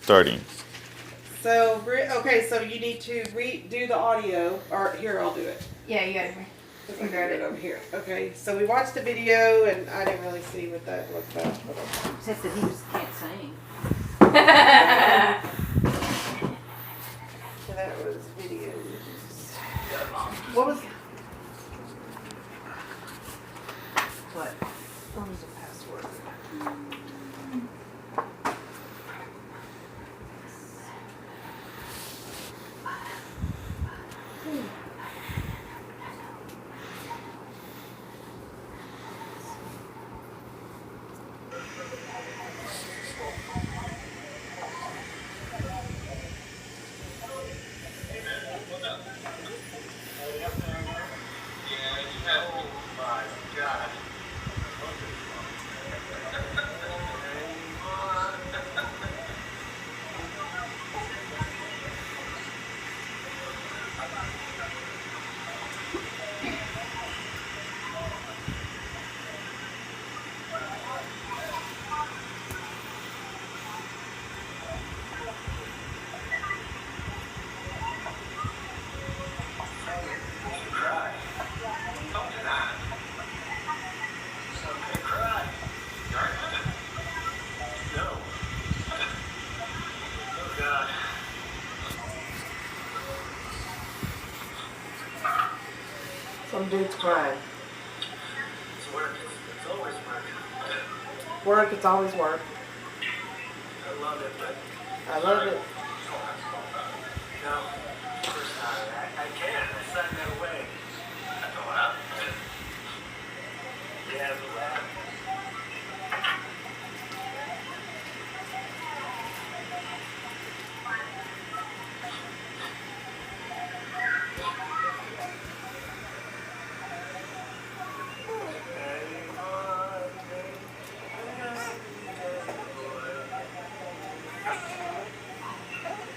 Starting. So, okay, so you need to do the audio. Or here, I'll do it. Yeah, you got it. I can grab it over here. Okay, so we watched the video, and I didn't really see what that looked like. Except that he just can't sing. So that was videos. What was? What? What was the password? Some dude's crying. It's work. It's always work. Work, it's always work. I love it, but I love it. no. First time, I can't. I signed that away. At the lab? Yeah, the lab.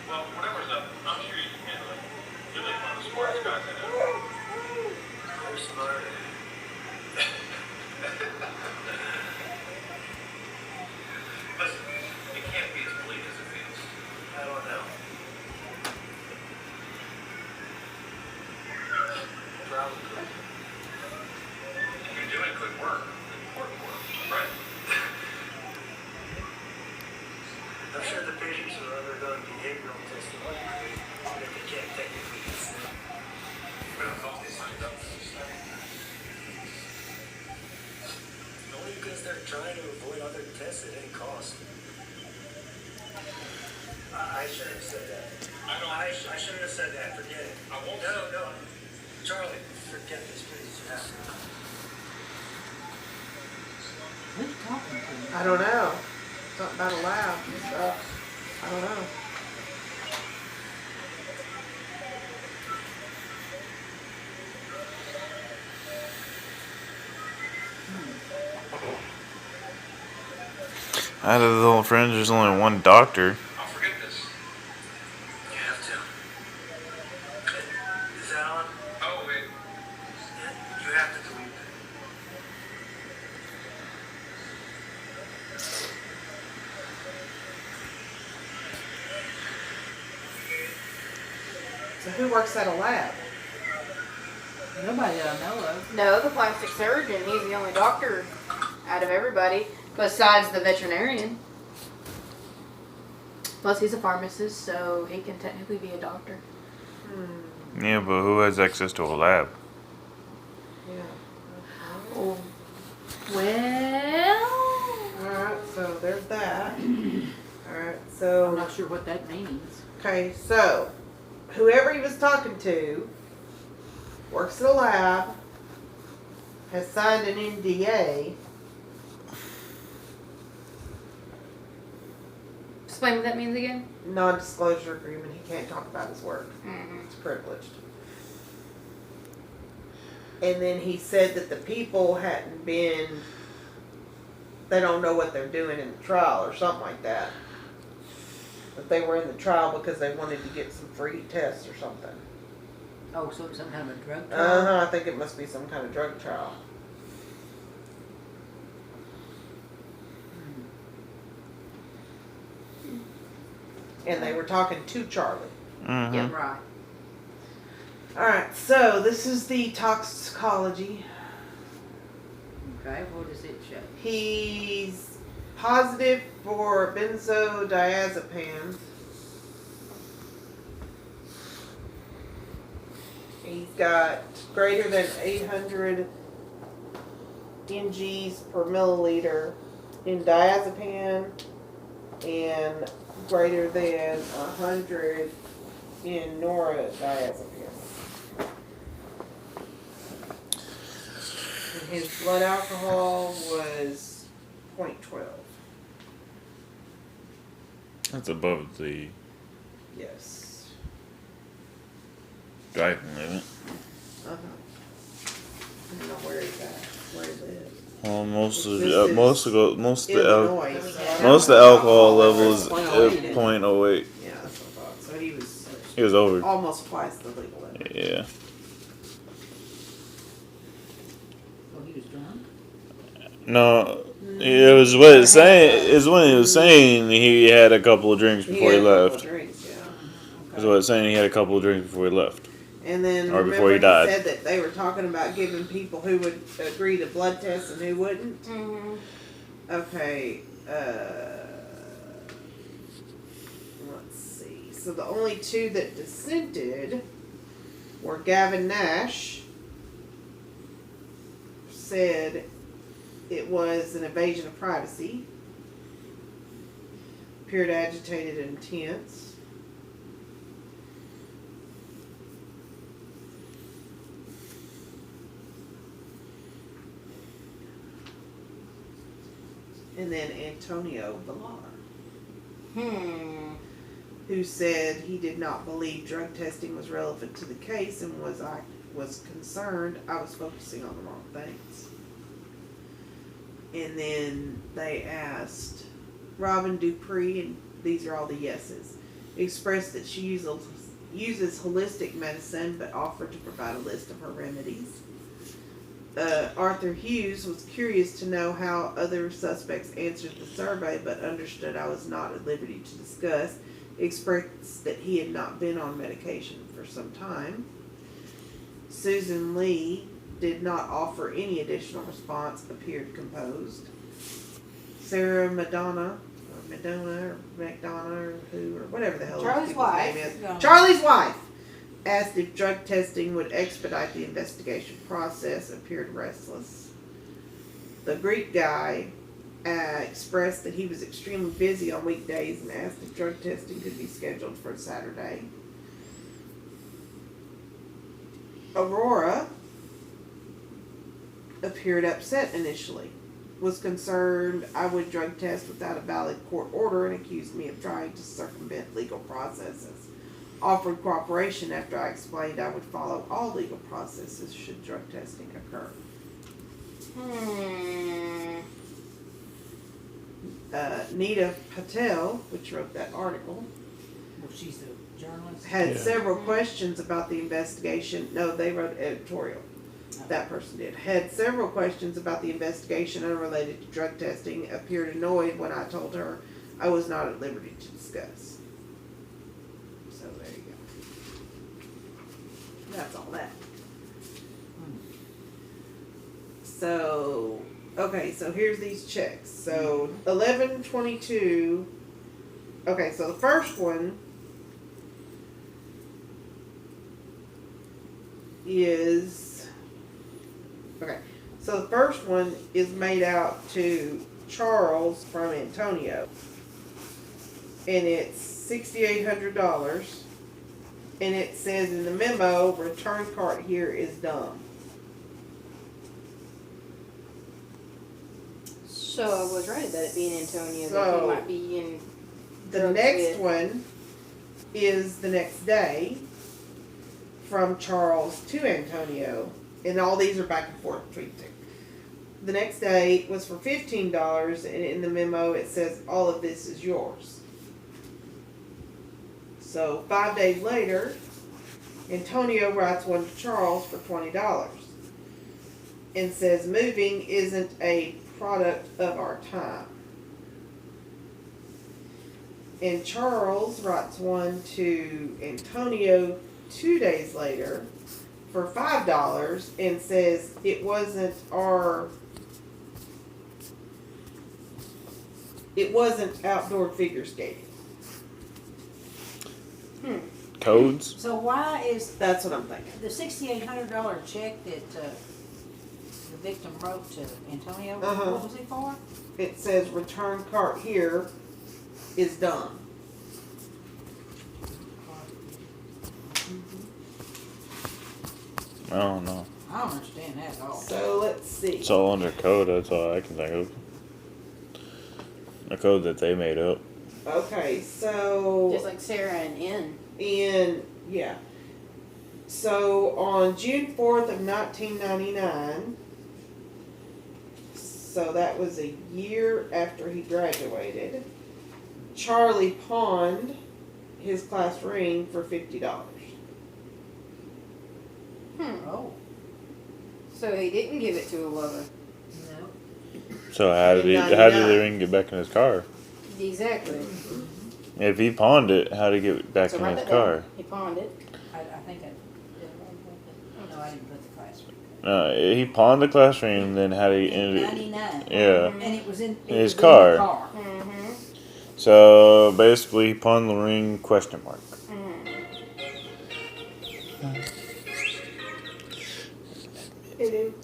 Well, whatever's up, I'm sure you can handle it. You're like one of the smartest guys I know. You're smart. Listen, it can't be as bleak as it feels. I don't know. Probably. You're doing good work. Important work, right? I'm sure the patients are undergoing behavioral testing that they can't technically consider. But I thought they signed up for this study. Only because they're trying to avoid other tests at any cost. I shouldn't have said that. I shouldn't have said that. Forget it. I won't. No. Charlie, forget this, please. Yeah. Who's talking to him? I don't know. Something about a lab and stuff. I don't know. Out of the whole fringe, there's only one doctor. I'll forget this. You have to. Is that on? Oh, wait. You have to delete it. So who works at a lab? Nobody that I know of. No, the plastic surgeon. He's the only doctor out of everybody besides the veterinarian. Plus, he's a pharmacist, so he can technically be a doctor. Yeah, but who has access to a lab? Yeah. Oh. Well, Alright, so there's that. Alright, I'm so. not sure what that means. Okay, so whoever he was talking to works at a lab, has signed an NDA. explain what that means again. Non-disclosure agreement. He can't talk about his work. Mm-hmm. It's privileged. And then he said that the people hadn't been, they don't know what they're doing in the trial or something like that. That they were in the trial because they wanted to get some free tests or something. Oh, so it's some kind of a drug trial? Uh-huh, I think it must be some kind of drug trial. And they were talking to Charlie. Mm-hmm. Yep. Right. Alright, so this is the toxicology. Okay, what does it show? He's positive for benzodiazepam. He's got greater than 800 mgs per milliliter in diazepam and greater than 100 in noradiazepam. And his blood alcohol was 0.12. That's above the Yes. driving limit. Uh-huh. I don't know where he's at, where he lives. Well, most of This the is most of Illinois. So I don't most of know the alcohol level level is is 0.08. 0.08. Yeah, that's what I thought. So he was He was over. almost twice the legal limit. Yeah. Oh, he was drunk? No, it was what it's saying. Is when he was saying he had a couple of drinks before he had a couple left. of drinks, yeah. Is what it's saying. He had a couple of drinks before he left. And then Or remember before he died. said that they were talking about giving people who would agree to blood tests and who wouldn't. Mm-hmm. Okay, let's see. So the only two that dissented were Gavin Nash, said it was an invasion of privacy, appeared agitated and tense. And then Antonio Villar, who said he did not believe drug testing was relevant to the case and was concerned I was focusing on the wrong things. And then they asked Robin Dupree, and these are all the yeses, expressed that she uses holistic medicine but offered to provide a list of her remedies. Arthur Hughes was curious to know how other suspects answered the survey, but understood I was not at liberty to discuss. Expressed that he had not been on medication for some time. Susan Lee did not offer any additional response, appeared composed. Sarah Madonna, or who, or whatever the hell Charlie's this people's wife. name is. Yeah. Charlie's wife asked if drug testing would expedite the investigation process, appeared restless. The Greek guy expressed that he was extremely busy on weekdays and asked if drug testing could be scheduled for Saturday. Aurora appeared upset initially, was concerned I would drug test without a valid court order and accused me of trying to circumvent legal processes. Offered cooperation after I explained I would follow all legal processes should drug testing occur. Nita Patel, which wrote that article, Well, she's a journalist. had Yeah. several questions about the investigation. No, they wrote editorial. That person did. Had several questions about the investigation unrelated to drug testing. Appeared annoyed when I told her I was not at liberty to discuss. So there you go. That's all that. So, okay, so here's these checks. So 11/22. Okay, so the first one is, okay, so the first one is made out to Charles from Antonio, and it's $6,800, and it says in the memo, return cart here is dumb. So I was right about it being Antonio, that So- he might be in. The drugs next with- one is the next day from Charles to Antonio, and all these are back and forth between the two. The next day was for $15, and in the memo it says all of this is yours. So 5 days later, Antonio writes one to Charles for $20 and says moving isn't a product of our time. And Charles writes one to Antonio 2 days later for $5 and says it wasn't outdoor figure skating. Codes. So why is That's what I'm thinking. the $6,800 check that the victim wrote to Antonio, Uh-huh. what was it for? It says return cart here is done. I don't know. I don't understand that at all. So let's see. It's all under code. That's all I can think of. A code that they made up. Okay, so Just like Sarah and N. yeah. So on June 4th of 1999, so that was a year after he graduated, Charlie pawned his class ring for $50. Oh, So he didn't give it to a lover. no. So how did the ring get back in his car? Exactly. If he pawned it, how did it get back So in write his that down. car? He pawned it. I think I no, I didn't put the class. He pawned the class ring, and then how did he end it? 99. Yeah. And it was in His the car. Mm-hmm. So basically, he pawned the ring? Question mark. It is.